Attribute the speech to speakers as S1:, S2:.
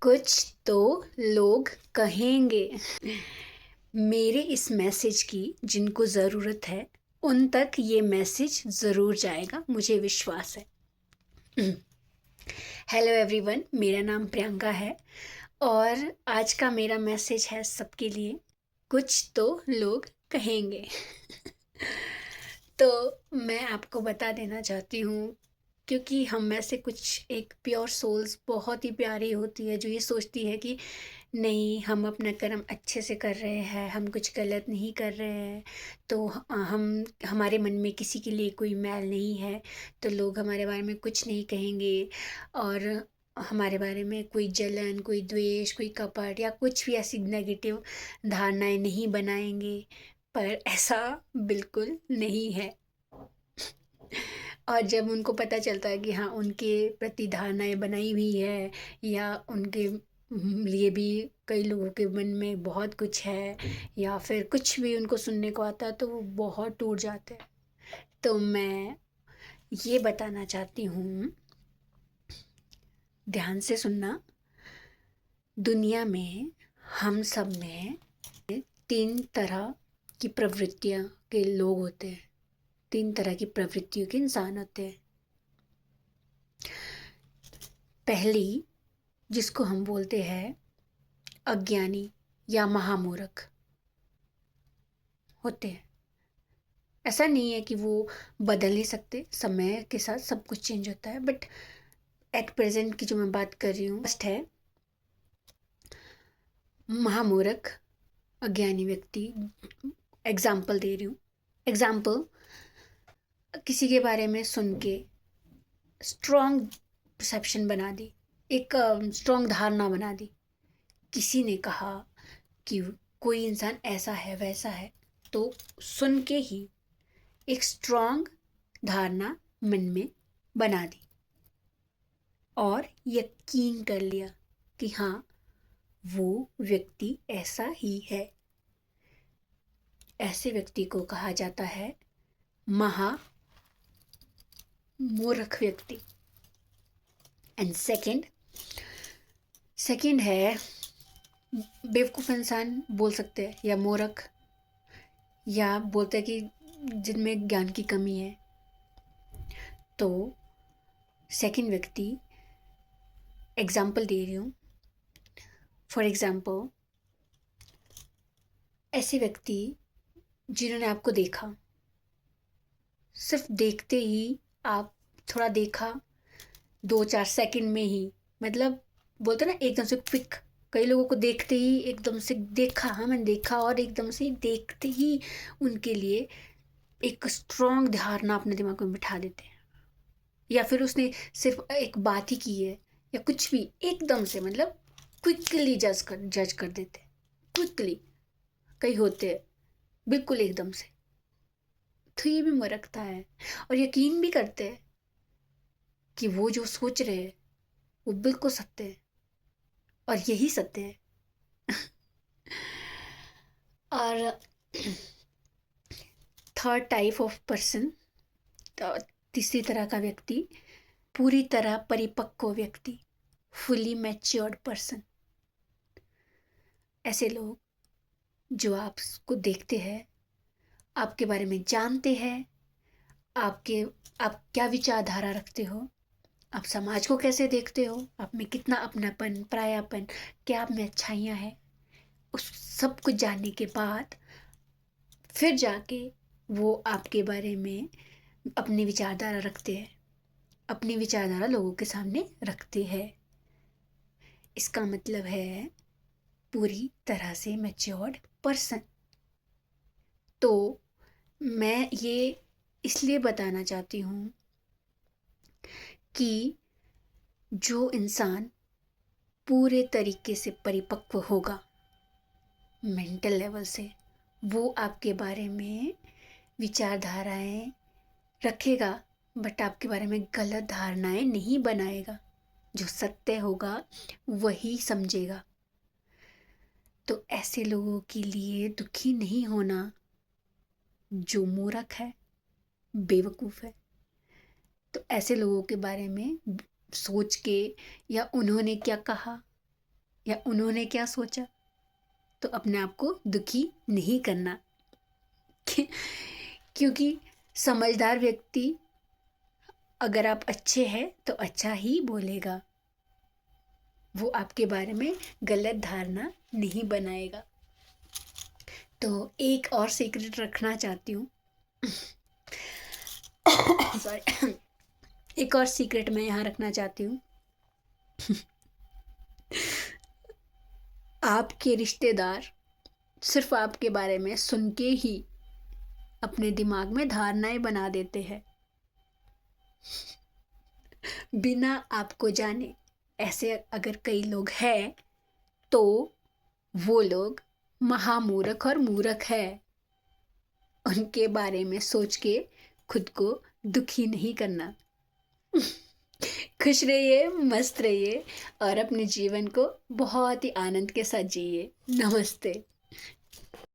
S1: कुछ तो लोग कहेंगे। मेरे इस मैसेज की जिनको ज़रूरत है उन तक ये मैसेज ज़रूर जाएगा, मुझे विश्वास है। हेलो एवरीवन, मेरा नाम प्रियंका है और आज का मेरा मैसेज है सबके लिए। कुछ तो लोग कहेंगे। तो मैं आपको बता देना चाहती हूँ, क्योंकि हम में से कुछ एक प्योर सोल्स बहुत ही प्यारी होती है जो ये सोचती है कि नहीं, हम अपना कर्म अच्छे से कर रहे हैं, हम कुछ गलत नहीं कर रहे हैं, तो हम हमारे मन में किसी के लिए कोई मैल नहीं है, तो लोग हमारे बारे में कुछ नहीं कहेंगे और हमारे बारे में कोई जलन, कोई द्वेष, कोई कपट या कुछ भी ऐसी नेगेटिव धारणाएं नहीं बनाएंगे। पर ऐसा बिल्कुल नहीं है। और जब उनको पता चलता है कि हाँ, उनके प्रति धारणाएं बनाई हुई है या उनके लिए भी कई लोगों के मन में बहुत कुछ है या फिर कुछ भी उनको सुनने को आता है, तो वो बहुत टूट जाते हैं। तो मैं ये बताना चाहती हूँ, ध्यान से सुनना। दुनिया में हम सब में 3 तरह की प्रवृत्तियाँ के लोग होते हैं, 3 तरह की प्रवृत्तियों के इंसान होते हैं। पहली, जिसको हम बोलते हैं अज्ञानी या महामूर्ख होते हैं। ऐसा नहीं है कि वो बदल नहीं सकते, समय के साथ सब कुछ चेंज होता है, बट एट प्रेजेंट की जो मैं बात कर रही हूँ फर्स्ट है महामूर्ख, अज्ञानी व्यक्ति। एग्जाम्पल दे रही हूँ। एग्जाम्पल, किसी के बारे में सुन के स्ट्रॉन्ग परसेप्शन बना दी, एक स्ट्रॉन्ग धारणा बना दी। किसी ने कहा कि कोई इंसान ऐसा है वैसा है, तो सुन के ही एक स्ट्रॉन्ग धारणा मन में बना दी और यकीन कर लिया कि हाँ, वो व्यक्ति ऐसा ही है। ऐसे व्यक्ति को कहा जाता है महा मूर्ख व्यक्ति। एंड सेकंड है बेवकूफ़ इंसान बोल सकते हैं, या मूर्ख, या बोलते हैं कि जिनमें ज्ञान की कमी है। तो सेकंड व्यक्ति, एग्जाम्पल दे रही हूँ। फॉर एग्जाम्पल, ऐसे व्यक्ति जिन्होंने आपको देखा, सिर्फ देखते ही, आप थोड़ा देखा 2-4 सेकंड में ही, मतलब बोलते ना एकदम से क्विक। कई लोगों को देखते ही एकदम से देखा, हाँ मैंने देखा, और एकदम से देखते ही उनके लिए एक स्ट्रॉन्ग धारणा अपने दिमाग में बिठा देते हैं। या फिर उसने सिर्फ एक बात ही की है या कुछ भी, एकदम से मतलब क्विकली जज कर देते हैं। क्विकली कई होते हैं बिल्कुल एकदम से। तो ये भी मरकता है और यकीन भी करते हैं कि वो जो सोच रहे हैं वो बिल्कुल सत्य है और यही सत्य है। और थर्ड टाइप ऑफ पर्सन, तीसरी तरह का व्यक्ति, पूरी तरह परिपक्व व्यक्ति, फुली मैच्योर्ड पर्सन। ऐसे लोग जो आपको देखते हैं, आपके बारे में जानते हैं, आप क्या विचारधारा रखते हो, आप समाज को कैसे देखते हो, आप में कितना अपनापन, परायापन, क्या आप में अच्छाइयाँ हैं, उस सब कुछ जानने के बाद फिर जाके वो आपके बारे में अपनी विचारधारा रखते हैं, अपनी विचारधारा लोगों के सामने रखते हैं। इसका मतलब है पूरी तरह से मैच्योर्ड पर्सन। तो मैं ये इसलिए बताना चाहती हूँ कि जो इंसान पूरे तरीके से परिपक्व होगा मेंटल लेवल से, वो आपके बारे में विचारधाराएं रखेगा, बट आपके बारे में गलत धारणाएं नहीं बनाएगा। जो सत्य होगा वही समझेगा। तो ऐसे लोगों के लिए दुखी नहीं होना जो मूर्ख है, बेवकूफ़ है। तो ऐसे लोगों के बारे में सोच के, या उन्होंने क्या कहा, या उन्होंने क्या सोचा, तो अपने आप को दुखी नहीं करना। क्योंकि समझदार व्यक्ति अगर आप अच्छे हैं तो अच्छा ही बोलेगा, वो आपके बारे में गलत धारणा नहीं बनाएगा। तो एक और सीक्रेट रखना चाहती हूँ। सॉरी, एक और सीक्रेट मैं यहाँ रखना चाहती हूँ। आपके रिश्तेदार सिर्फ आपके बारे में सुन के ही अपने दिमाग में धारणाएं बना देते हैं, बिना आपको जाने। ऐसे अगर कई लोग हैं तो वो लोग महामूर्ख और मूर्ख है। उनके बारे में सोच के खुद को दुखी नहीं करना। खुश रहिए, मस्त रहिए और अपने जीवन को बहुत ही आनंद के साथ जिए। नमस्ते।